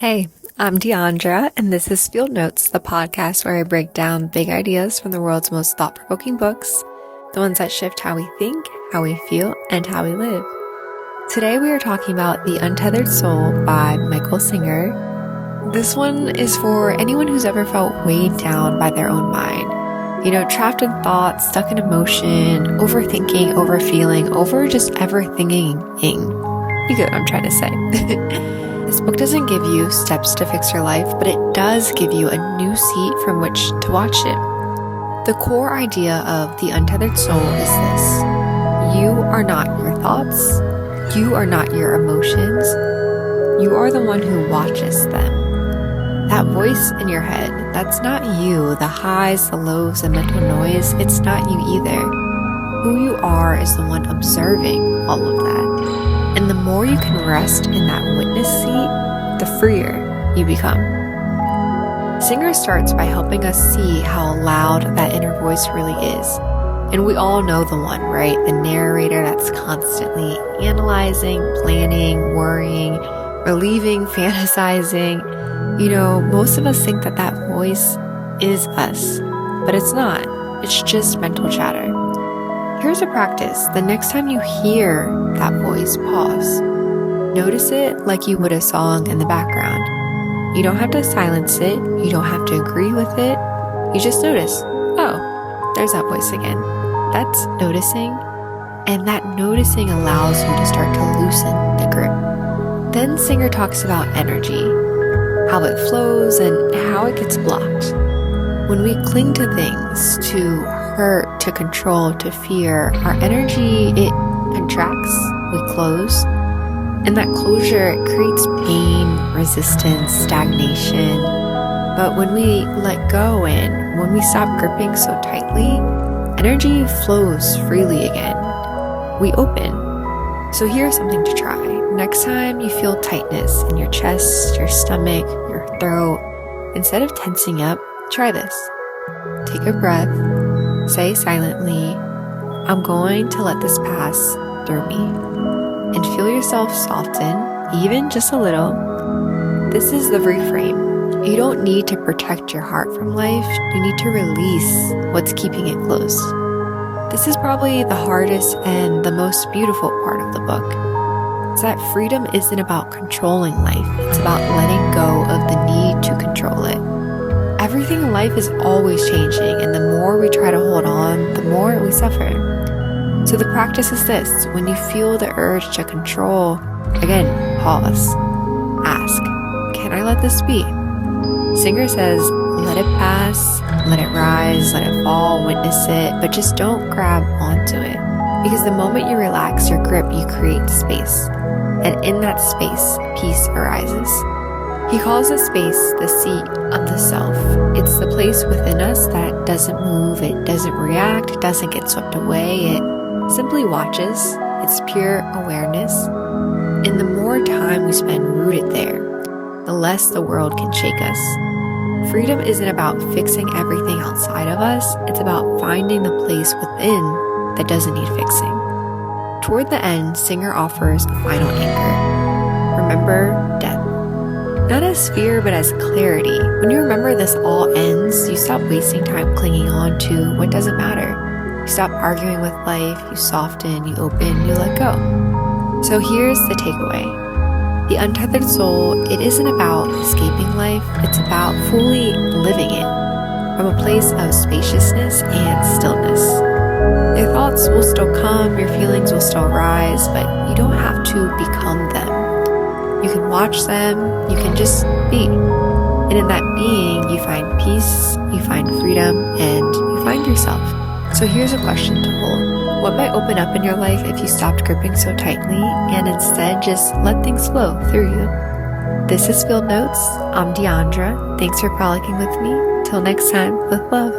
Hey, I'm Deandra, and this is Field Notes, the podcast where I break down big ideas from the world's most thought-provoking books, the ones that shift how we think, how we feel, and how we live. Today we are talking about The Untethered Soul by Michael Singer. This one is for anyone who's ever felt weighed down by their own mind. You know, trapped in thoughts, stuck in emotion, overthinking, overfeeling, over just everythinging. You get what I'm trying to say. This book doesn't give you steps to fix your life, but it does give you a new seat from which to watch it. The core idea of The Untethered Soul is this: you are not your thoughts, you are not your emotions, you are the one who watches them. That voice in your head, that's not you. The highs, the lows, the mental noise, it's not you either. Who you are is the one observing all of that. And the more you can rest in that witness seat, the freer you become. Singer starts by helping us see how loud that inner voice really is. And we all know the one, right? The narrator that's constantly analyzing, planning, worrying, relieving, fantasizing. You know, most of us think that that voice is us, but it's not. It's just mental chatter. Here's a practice. The next time you hear that voice, pause. Notice it like you would a song in the background. You don't have to silence it. You don't have to agree with it. You just notice, oh, there's that voice again. That's noticing. And that noticing allows you to start to loosen the grip. Then Singer talks about energy, how it flows and how it gets blocked. When we cling to things, to hurt, to control, to fear, our energy, it contracts, we close. And that closure, it creates pain, resistance, stagnation. But when we let go and when we stop gripping so tightly, energy flows freely again. We open. So here's something to try. Next time you feel tightness in your chest, your stomach, your throat, instead of tensing up, try this. Take a breath. Say silently, I'm going to let this pass through me. And feel yourself soften, even just a little. This is the reframe. You don't need to protect your heart from life. You need to release what's keeping it closed. This is probably the hardest and the most beautiful part of the book. It's that freedom isn't about controlling life. It's about letting go of the need to control it. Everything in life is always changing, and the more we try to hold on, the more we suffer. So the practice is this: when you feel the urge to control, again, pause. Ask, can I let this be? Singer says, let it pass, let it rise, let it fall, witness it, but just don't grab onto it. Because the moment you relax your grip, you create space. And in that space, peace arises. He calls this space the seat of the self. It's the place within us that doesn't move, it doesn't react, it doesn't get swept away, it simply watches. It's pure awareness. And the more time we spend rooted there, the less the world can shake us. Freedom isn't about fixing everything outside of us, it's about finding the place within that doesn't need fixing. Toward the end, Singer offers a final anchor. Remember death. Not as fear, but as clarity. When you remember this all ends, you stop wasting time clinging on to what doesn't matter. You stop arguing with life, you soften, you open, you let go. So here's the takeaway. The Untethered Soul, it isn't about escaping life, it's about fully living it from a place of spaciousness and stillness. Your thoughts will still come, your feelings will still rise, but you don't have to become them. You can watch them, you can just be. And in that being, you find peace, you find freedom, and you find yourself. So here's a question to hold. What might open up in your life if you stopped gripping so tightly and instead just let things flow through you? This is Field Notes. I'm Deandra. Thanks for frolicking with me. Till next time, with love.